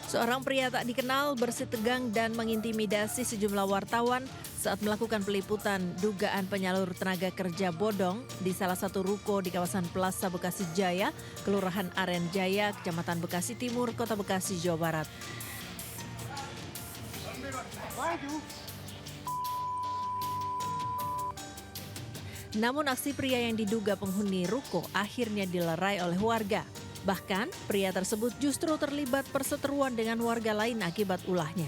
Seorang pria tak dikenal bersitegang dan mengintimidasi sejumlah wartawan saat melakukan peliputan dugaan penyalur tenaga kerja bodong di salah satu ruko di kawasan Plaza Bekasi Jaya, Kelurahan Aren Jaya, Kecamatan Bekasi Timur, Kota Bekasi, Jawa Barat. Namun aksi pria yang diduga penghuni ruko akhirnya dilerai oleh warga. Bahkan, pria tersebut justru terlibat perseteruan dengan warga lain akibat ulahnya.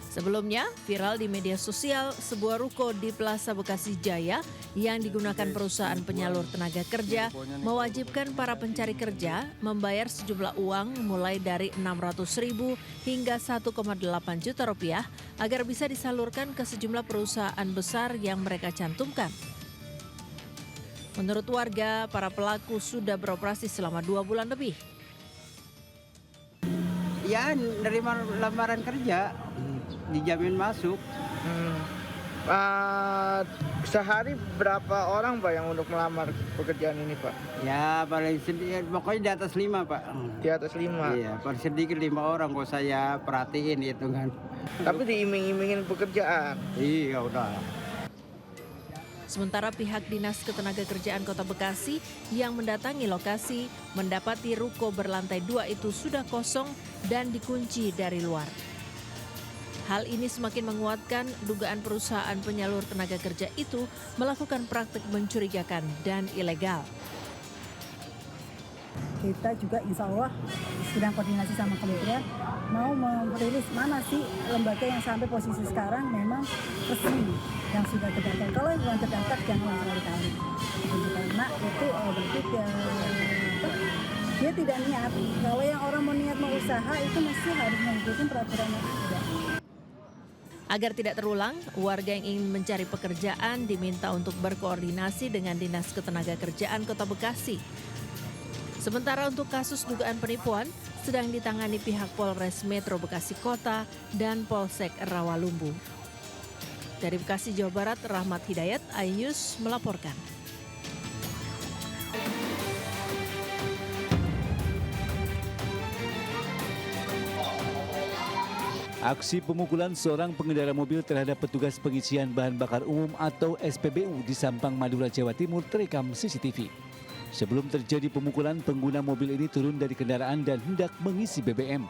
Sebelumnya, viral di media sosial sebuah ruko di Plaza Bekasi Jaya yang digunakan perusahaan penyalur tenaga kerja mewajibkan para pencari kerja membayar sejumlah uang mulai dari Rp600.000 hingga Rp1,8 juta agar bisa disalurkan ke sejumlah perusahaan besar yang mereka cantumkan. Menurut warga, para pelaku sudah beroperasi selama 2 bulan lebih. Ya, nerima lamaran kerja, dijamin masuk. Sehari berapa orang Pak yang untuk melamar pekerjaan ini Pak? Ya, paling sedikit, pokoknya di atas 5 Pak. Di atas 5? Iya, paling sedikit 5 orang kok saya perhatiin itu kan. Tapi diiming-imingin pekerjaan? Iya, udah. Sementara pihak Dinas Ketenagakerjaan Kota Bekasi yang mendatangi lokasi mendapati ruko berlantai 2 itu sudah kosong dan dikunci dari luar. Hal ini semakin menguatkan dugaan perusahaan penyalur tenaga kerja itu melakukan praktik mencurigakan dan ilegal. Kita juga insya Allah sedang koordinasi sama kementerian mau merilis mana sih lembaga yang sampai posisi sekarang memang resmi yang sudah terdaftar. Kalau yang belum terdaftar jangan langsung ditarik. Karena itu berarti dia tidak niat. Kalau yang orang mau niat mau usaha itu mesti harus mengikuti peraturan yang ada. Agar tidak terulang, warga yang ingin mencari pekerjaan diminta untuk berkoordinasi dengan Dinas Ketenagakerjaan Kota Bekasi. Sementara untuk kasus dugaan penipuan sedang ditangani pihak Polres Metro Bekasi Kota dan Polsek Rawalumbu. Dari Bekasi, Jawa Barat, Rahmat Hidayat, iNews melaporkan. Aksi pemukulan seorang pengendara mobil terhadap petugas pengisian bahan bakar umum atau SPBU di Sampang, Madura, Jawa Timur terekam CCTV. Sebelum terjadi pemukulan, pengguna mobil ini turun dari kendaraan dan hendak mengisi BBM.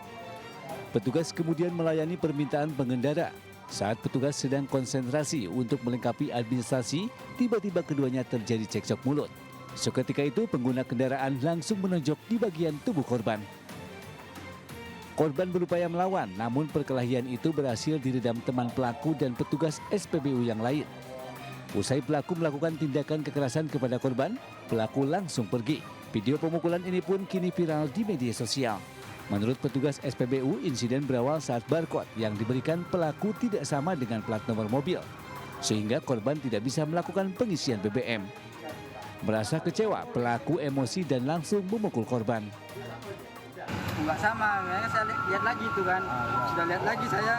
Petugas kemudian melayani permintaan pengendara. Saat petugas sedang konsentrasi untuk melengkapi administrasi, tiba-tiba keduanya terjadi cekcok mulut. Seketika itu, pengguna kendaraan langsung menonjok di bagian tubuh korban. Korban berupaya melawan, namun perkelahian itu berhasil diredam teman pelaku dan petugas SPBU yang lain. Usai pelaku melakukan tindakan kekerasan kepada korban, pelaku langsung pergi. Video pemukulan ini pun kini viral di media sosial. Menurut petugas SPBU, insiden berawal saat barcode yang diberikan pelaku tidak sama dengan plat nomor mobil, sehingga korban tidak bisa melakukan pengisian BBM. Merasa kecewa, pelaku emosi dan langsung memukul korban. Nggak sama, saya lihat lagi itu kan. Sudah lihat lagi saya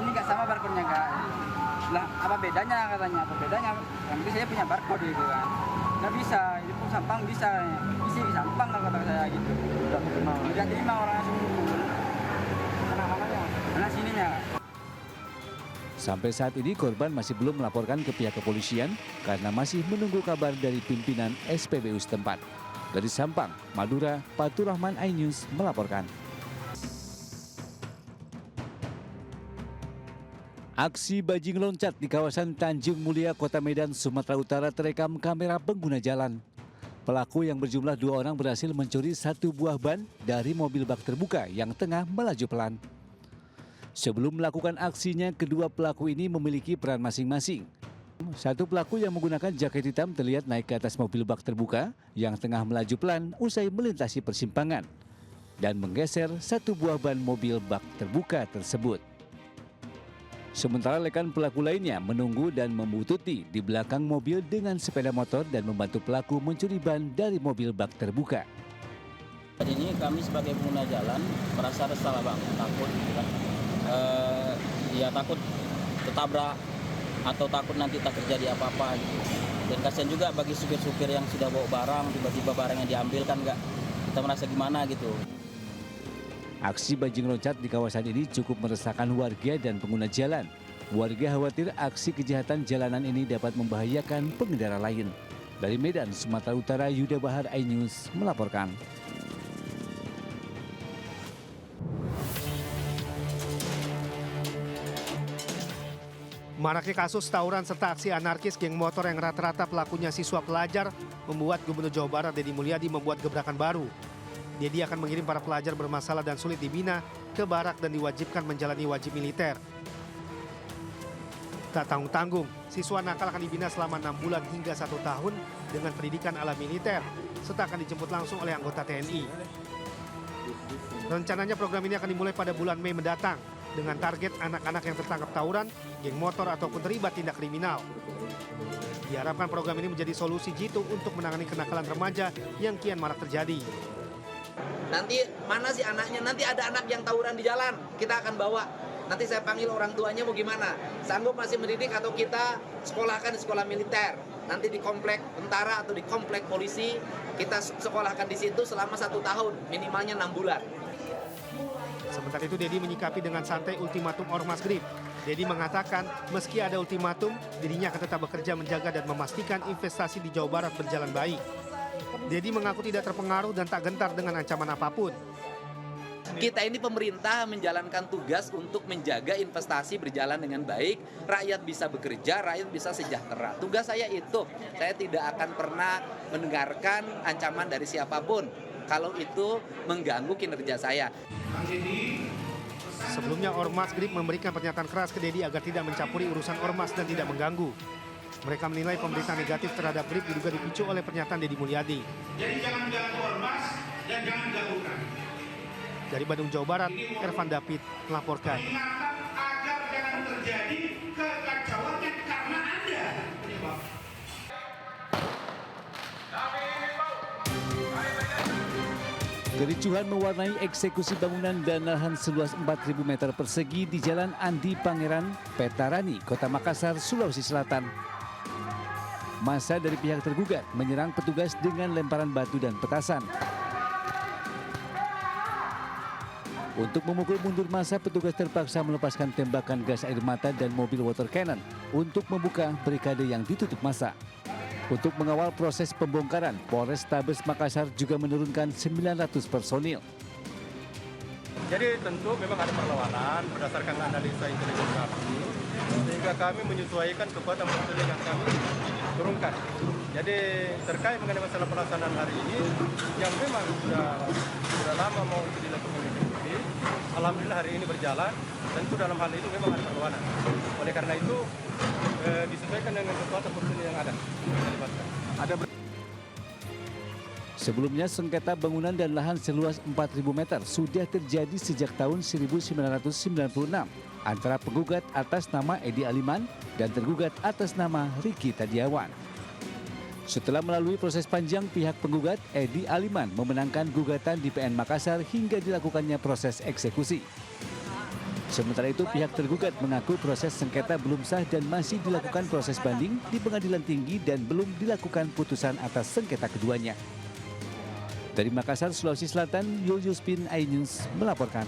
ini nggak sama barcode-nya Kak. Lah, apa bedanya katanya? Apa bedanya? Yang penting saya punya barcode gitu kan. Nggak bisa, itu pun Sampang bisa. Isi di Sampang kalau kata saya gitu. Udah terima orang langsung mukul. Mana sininya? Sampai saat ini korban masih belum melaporkan ke pihak kepolisian karena masih menunggu kabar dari pimpinan SPBU setempat. Dari Sampang, Madura, Fatur Rahman, iNews melaporkan. Aksi bajing loncat di kawasan Tanjung Mulia, Kota Medan, Sumatera Utara terekam kamera pengguna jalan. Pelaku yang berjumlah 2 orang berhasil mencuri 1 buah ban dari mobil bak terbuka yang tengah melaju pelan. Sebelum melakukan aksinya, kedua pelaku ini memiliki peran masing-masing. Satu pelaku yang menggunakan jaket hitam terlihat naik ke atas mobil bak terbuka yang tengah melaju pelan usai melintasi persimpangan dan menggeser 1 buah ban mobil bak terbuka tersebut. Sementara rekan pelaku lainnya menunggu dan membututi di belakang mobil dengan sepeda motor dan membantu pelaku mencuri ban dari mobil bak terbuka. Hari ini kami sebagai pengguna jalan merasa resah Bang, takut takut ketabrak atau takut nanti tak terjadi apa-apa gitu. Dan kasihan juga bagi supir-supir yang sudah bawa barang, tiba-tiba barangnya diambil kan nggak, kita merasa gimana gitu. Aksi bajing loncat di kawasan ini cukup meresahkan warga dan pengguna jalan. Warga khawatir aksi kejahatan jalanan ini dapat membahayakan pengendara lain. Dari Medan, Sumatera Utara, Yuda Bahar, iNews melaporkan. Maraknya kasus tawuran serta aksi anarkis geng motor yang rata-rata pelakunya siswa pelajar membuat Gubernur Jawa Barat Deddy Mulyadi membuat gebrakan baru. Deddy akan mengirim para pelajar bermasalah dan sulit dibina ke barak dan diwajibkan menjalani wajib militer. Tak tanggung-tanggung, siswa nakal akan dibina selama 6 bulan hingga 1 tahun dengan pendidikan ala militer, serta akan dijemput langsung oleh anggota TNI. Rencananya program ini akan dimulai pada bulan Mei mendatang, dengan target anak-anak yang tertangkap tawuran, geng motor ataupun terlibat tindak kriminal. Diharapkan program ini menjadi solusi jitu untuk menangani kenakalan remaja yang kian marak terjadi. Nanti mana sih anaknya? Nanti ada anak yang tawuran di jalan, kita akan bawa. Nanti saya panggil orang tuanya mau gimana? Sanggup masih mendidik atau kita sekolahkan di sekolah militer? Nanti di komplek tentara atau di komplek polisi, kita sekolahkan di situ selama 1 tahun, minimalnya 6 bulan. Sementara itu Deddy menyikapi dengan santai ultimatum Ormas Grip. Deddy mengatakan meski ada ultimatum, dirinya akan tetap bekerja menjaga dan memastikan investasi di Jawa Barat berjalan baik. Deddy mengaku tidak terpengaruh dan tak gentar dengan ancaman apapun. Kita ini pemerintah menjalankan tugas untuk menjaga investasi berjalan dengan baik, rakyat bisa bekerja, rakyat bisa sejahtera. Tugas saya itu, saya tidak akan pernah mendengarkan ancaman dari siapapun kalau itu mengganggu kinerja saya. Sebelumnya Ormas Grip memberikan pernyataan keras ke Deddy agar tidak mencampuri urusan Ormas dan tidak mengganggu. Mereka menilai pemberitaan negatif terhadap Grip diduga dipicu oleh pernyataan Deddy Mulyadi. Jadi jangan ganggu Ormas dan jangan ganggukan. Dari Bandung, Jawa Barat, Ervan David melaporkan. Ingatkan agar jangan terjadi kekacauan yang karena Anda penyebab. Kericuhan mewarnai eksekusi bangunan dan lahan seluas 4.000 meter persegi di Jalan Andi Pangeran, Petarani, Kota Makassar, Sulawesi Selatan. Massa dari pihak tergugat menyerang petugas dengan lemparan batu dan petasan. Untuk memukul mundur massa, petugas terpaksa melepaskan tembakan gas air mata dan mobil water cannon untuk membuka barikade yang ditutup massa. Untuk mengawal proses pembongkaran, Polrestabes Makassar juga menurunkan 900 personil. Jadi tentu memang ada perlawanan berdasarkan analisa intelijen kami, sehingga kami menyesuaikan kekuatan personil yang kami turunkan. Jadi terkait mengenai masalah pelaksanaan hari ini, yang memang sudah lama mau dilakukan eksekusi, alhamdulillah hari ini berjalan. Tentu dalam hal ini memang ada perlawanan. Oleh karena itu disesuaikan dengan kekuatan personil yang ada. Sebelumnya sengketa bangunan dan lahan seluas 4.000 meter sudah terjadi sejak tahun 1996 antara penggugat atas nama Edi Aliman dan tergugat atas nama Riki Tadiawan. Setelah melalui proses panjang, pihak penggugat Edi Aliman memenangkan gugatan di PN Makassar hingga dilakukannya proses eksekusi. Sementara itu pihak tergugat mengaku proses sengketa belum sah dan masih dilakukan proses banding di Pengadilan Tinggi dan belum dilakukan putusan atas sengketa keduanya. Dari Makassar, Sulawesi Selatan, Yulius Bin, iNews melaporkan.